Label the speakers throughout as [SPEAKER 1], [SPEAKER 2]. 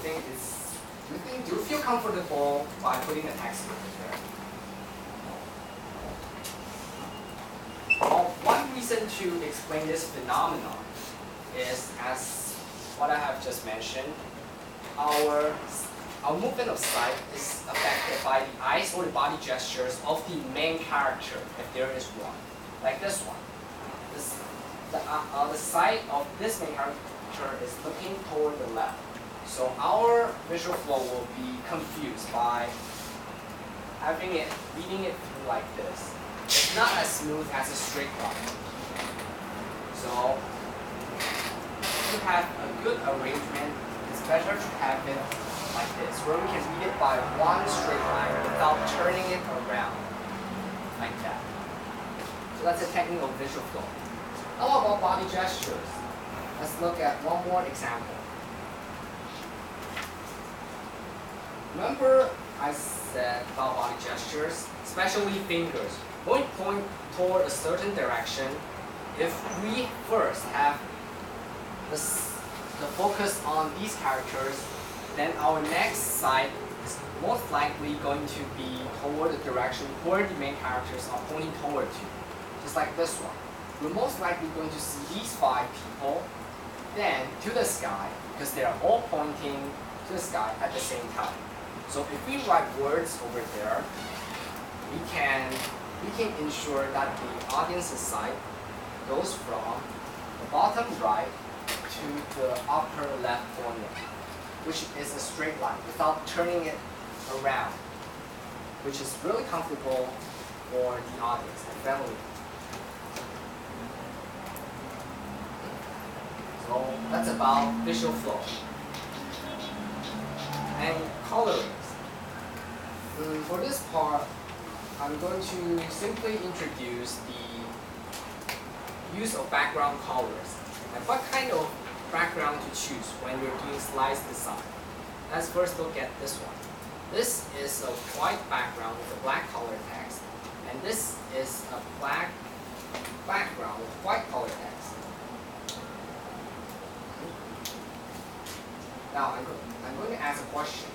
[SPEAKER 1] do you feel comfortable by putting a text over there? Well, one reason to explain this phenomenon is, as what I have just mentioned, our movement of sight is affected by the eyes or the body gestures of the main character, if there is one, like this one. The side of this main character is looking toward the left. So our visual flow will be confused by reading it through like this. It's not as smooth as a straight line. So to have a good arrangement, it's better to have it like this, where we can read it by one straight line without turning it around, like that. So that's a technique of visual flow. Now what about body gestures? Let's look at one more example. Remember I said about body gestures, especially fingers. When we point toward a certain direction, if we first have the focus on these characters, then our next sight is most likely going to be toward the direction where the main characters are pointing toward to. Just like this one. We're most likely going to see these 5 people, then to the sky, because they are all pointing to the sky at the same time. So if we write words over there, we can ensure that the audience's sight goes from the bottom right to the upper left corner, which is a straight line without turning it around, which is really comfortable for the audience and family. So that's about visual flow. And colorings. For this part, I'm going to simply introduce the use of background colors and what kind of background to choose when you're doing slides design. Let's first look at this one. This is a white background with a black color text, and this is a black background with white color text. Now I'm going to ask a question,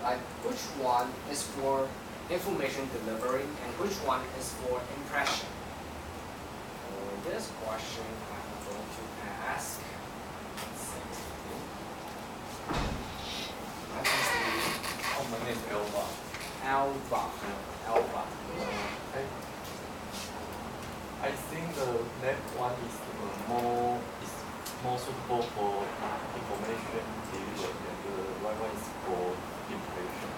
[SPEAKER 1] like which one is for information delivery and which one is for impression? For this question, I'm going to ask,
[SPEAKER 2] my name is Elva.
[SPEAKER 1] Alpha.
[SPEAKER 2] I think the left one is more suitable for information delivery, and the right one is for impression.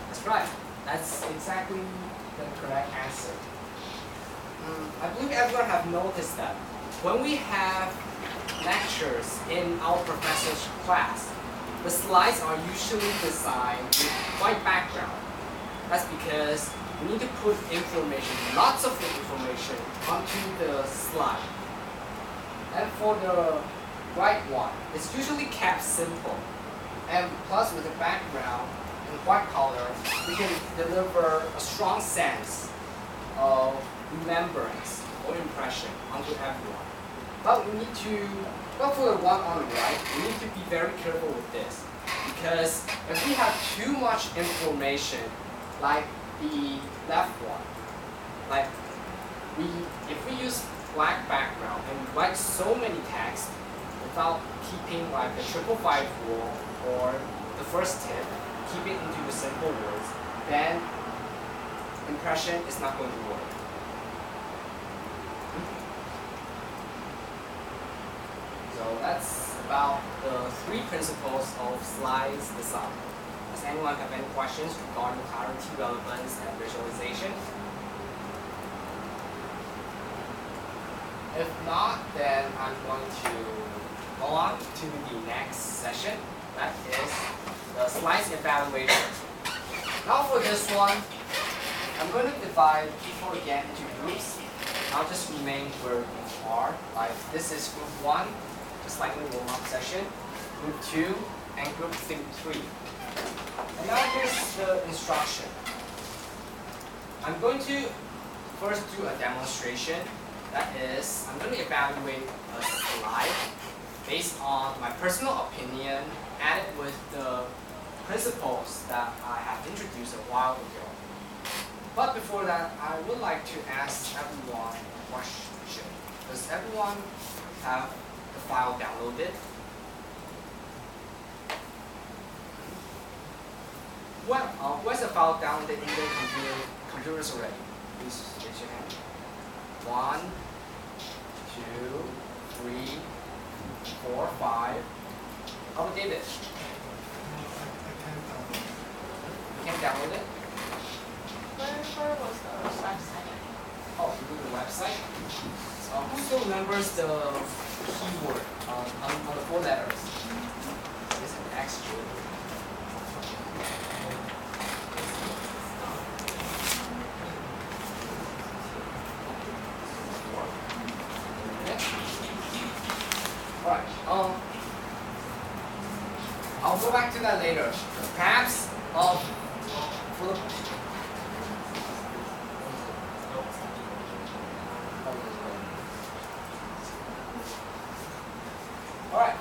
[SPEAKER 1] That's right. That's exactly the correct answer. I believe everyone have noticed that when we have lectures in our professor's class, the slides are usually designed with white background. That's because we need to put information, lots of information, onto the slide. And for the right one, it's usually kept simple. And plus with the background in white color, we can deliver a strong sense of remembrance or impression onto everyone. But for the one on the right, we need to be very careful with this. Because if we have too much information, like the left one, if we use black background and we write so many texts without keeping like the 555 rule or the first tip, keep it into the simple words, then impression is not going to work. So that's about the 3 principles of slides design. Does anyone have any questions regarding clarity, relevance, and visualization? If not, then I'm going to go on to the next session. That is the slides evaluation. Now for this one, I'm going to divide people again into groups. I'll just remain where you are. Like this is group 1, just like in the warm-up session. Group 2 and group 3. And now here's the instruction. I'm going to first do a demonstration. That is, I'm going to evaluate a slide based on my personal opinion, added with the principles that I have introduced a while ago. But before that, I would like to ask everyone a question. Does everyone have the file downloaded? Where's the file downloaded in the computers already? Please raise your hand. 1, 2, 3, 4, 5. How about David? You can download it?
[SPEAKER 3] Where was the website?
[SPEAKER 1] Oh, you go to the website? Who still remembers the keyword on the 4 letters? It's an X. Alright, I'll go back to that later. Perhaps, for the Alright.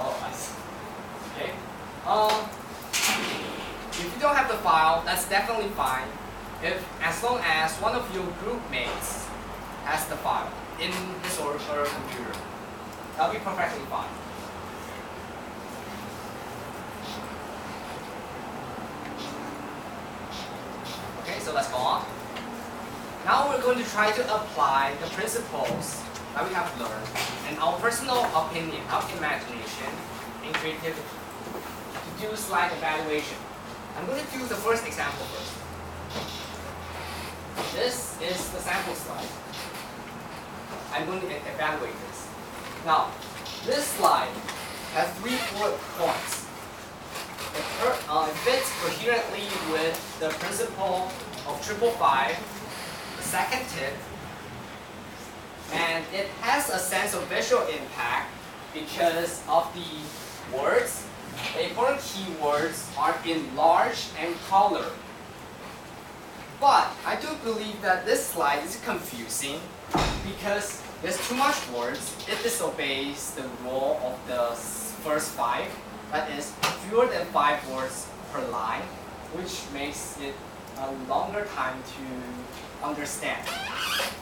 [SPEAKER 1] Oh, I see. Okay. If you don't have the file, that's definitely fine. As long as one of your group mates has the file in his or her computer, that'll be perfectly fine. Okay, so let's go on. Now we're going to try to apply the principles that we have learned and our personal opinion, our imagination, and creativity to do slide evaluation. I'm going to do the first example first. This is the sample slide. I'm going to evaluate this. Now, this slide has 3 bullet points. It fits coherently with the principle of 555, the second tip, and it has a sense of visual impact because of the words. The important keywords are in large and color. But I do believe that this slide is confusing because there's too much words. It disobeys the rule of the first 5. That is fewer than 5 words per line, which makes it a longer time to understand.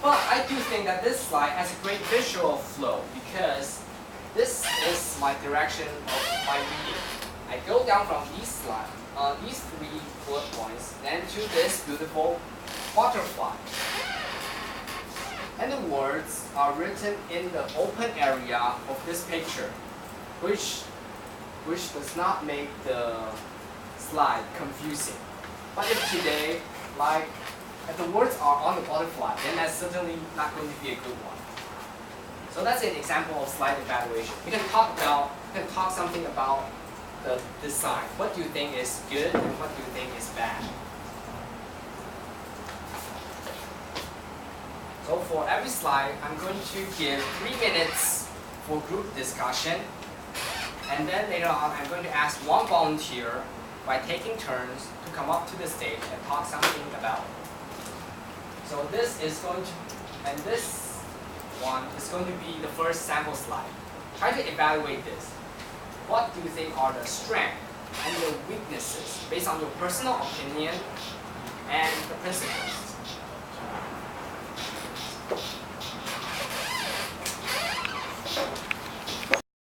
[SPEAKER 1] But I do think that this slide has a great visual flow because this is my direction of my reading. I go down from these 3 bullet points, then to this beautiful butterfly. And the words are written in the open area of this picture, which does not make the slide confusing. But if today, if the words are on the butterfly, then that's certainly not going to be a good one. So that's an example of slide evaluation. We can talk something about the design. What do you think is good and what do you think is bad? So for every slide, I'm going to give 3 minutes for group discussion. And then later on, I'm going to ask one volunteer by taking turns to come up to the stage and talk something about it. So this is going to, and this one is going to be the first sample slide. Try to evaluate this. What do you think are the strengths and the weaknesses based on your personal opinion and the principles?